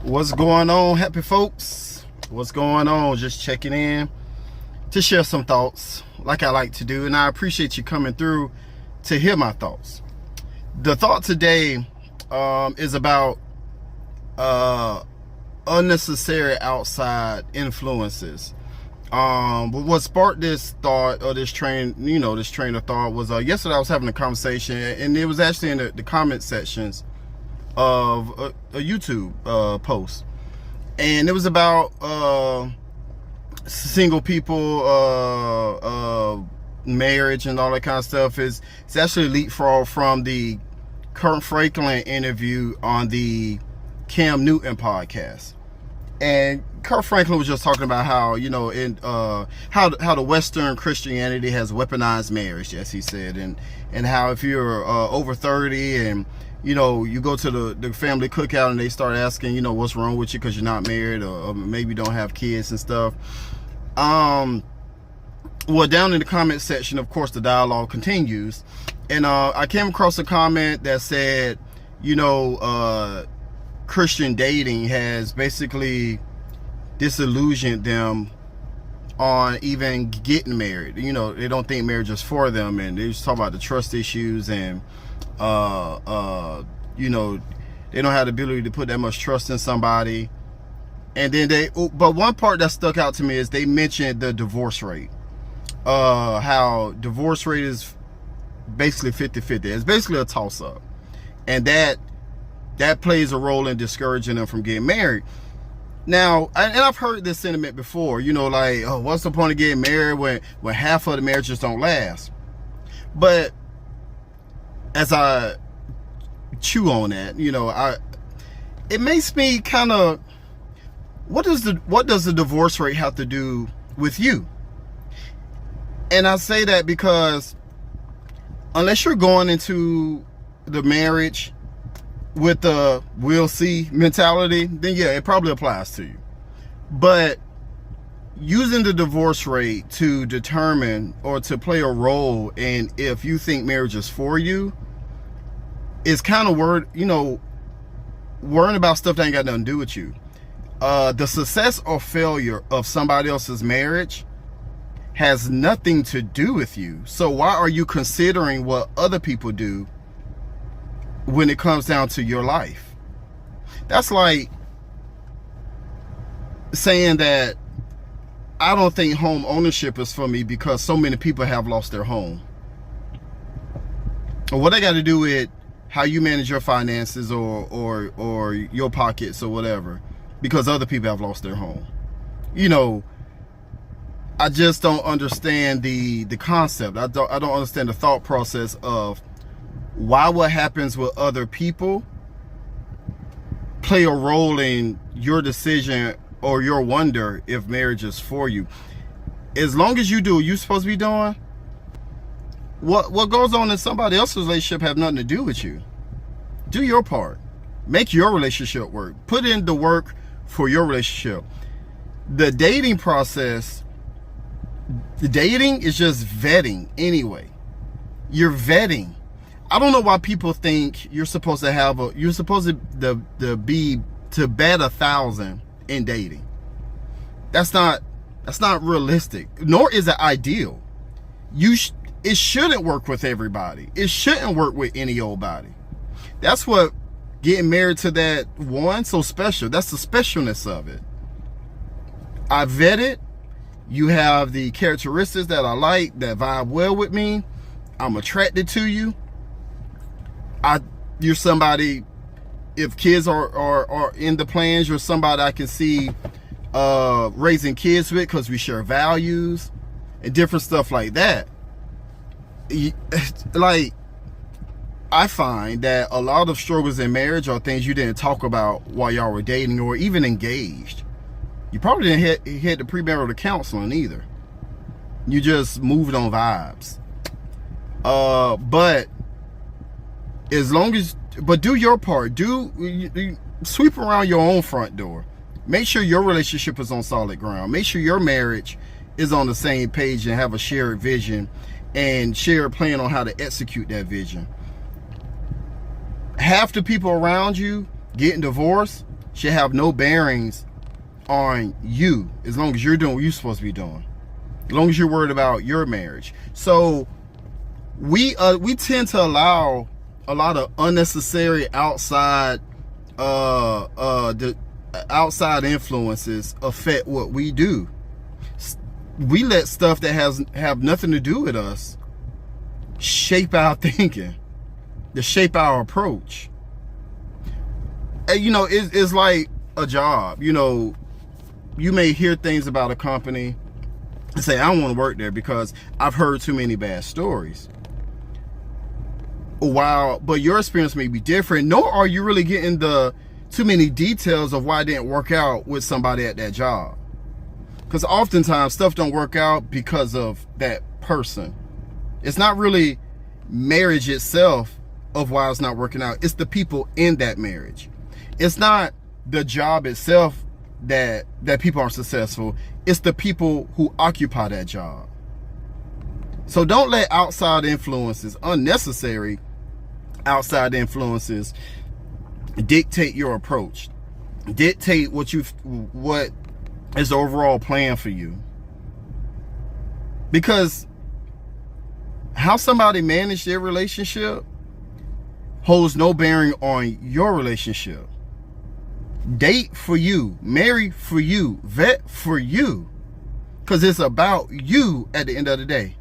What's going on, happy folks? What's going on? Just checking in to share some thoughts like I like to do, and I appreciate you coming through to hear my thoughts. The thought today is about unnecessary outside influences. But what sparked this thought, or this train of thought, was yesterday I was having a conversation, and it was actually in the comment sections of a YouTube post, and it was about single people, marriage and all that kind of stuff. It's actually leapfrog from the Kurt Franklin interview on the Cam Newton podcast. And Kurt Franklin was just talking about how, how the Western Christianity has weaponized marriage, as he said, and how if you're over 30 and you go to the family cookout and they start asking, what's wrong with you because you're not married, or maybe don't have kids and stuff. Well, down in the comment section, of course, the dialogue continues, and I came across a comment that said, Christian dating has basically disillusioned them on even getting married. They don't think marriage is for them, and they just talk about the trust issues, and they don't have the ability to put that much trust in somebody. And then but one part that stuck out to me is they mentioned the divorce rate, how divorce rate is basically 50-50. It's basically a toss-up, and that plays a role in discouraging them from getting married. Now, and I've heard this sentiment before, like, oh, what's the point of getting married when half of the marriages don't last? But as I chew on that, it makes me kind of, what does the divorce rate have to do with you? And I say that because unless you're going into the marriage with the we'll see mentality, then yeah, it probably applies to you. But using the divorce rate to determine or to play a role in if you think marriage is for you is kind of worrying about stuff that ain't got nothing to do with you. The success or failure of somebody else's marriage has nothing to do with you. So why are you considering what other people do when it comes down to your life? That's like saying that I don't think home ownership is for me because so many people have lost their home. What I got to do with how you manage your finances or your pockets or whatever, because other people have lost their home. I just don't understand the concept. I don't understand the thought process of why what happens with other people play a role in your decision or your wonder if marriage is for you. As long as you do what you're supposed to be doing, what goes on in somebody else's relationship have nothing to do with you. Do your part. Make your relationship work. Put in the work for your relationship. The dating process, the dating is just vetting anyway. You're vetting. I don't know why people think you're supposed to bat 1,000 in dating. That's not realistic, nor is it ideal. It shouldn't work with everybody. It shouldn't work with any old body. That's what getting married to that one so special. That's the specialness of it. I vetted. You have the characteristics that I like, that vibe well with me. I'm attracted to you. You're somebody, if kids are in the plans, you're somebody I can see raising kids with because we share values and different stuff like that. Like, I find that a lot of struggles in marriage are things you didn't talk about while y'all were dating or even engaged. You probably didn't hit the premarital counseling either. You just moved on vibes. But do your part. Sweep around your own front door. Make sure your relationship is on solid ground. Make sure your marriage is on the same page and have a shared vision and shared plan on how to execute that vision. Half the people around you getting divorced should have no bearings on you, as long as you're doing what you're supposed to be doing, as long as you're worried about your marriage. So we tend to allow a lot of unnecessary outside the outside influences affect what we do. We let stuff that have nothing to do with us shape our thinking, to shape our approach. And, you know, it's like a job. You know, you may hear things about a company and say, I don't want to work there because I've heard too many bad stories. But your experience may be different, nor are you really getting the too many details of why it didn't work out with somebody at that job. Because oftentimes stuff don't work out because of that person. It's not really marriage itself of why it's not working out. It's the people in that marriage. It's not the job itself that people aren't successful. It's the people who occupy that job. So don't let outside influences, unnecessary outside influences, dictate your approach, dictate what is the overall plan for you. Because how somebody managed their relationship holds no bearing on your relationship. Date for you, marry for you, vet for you, because it's about you at the end of the day.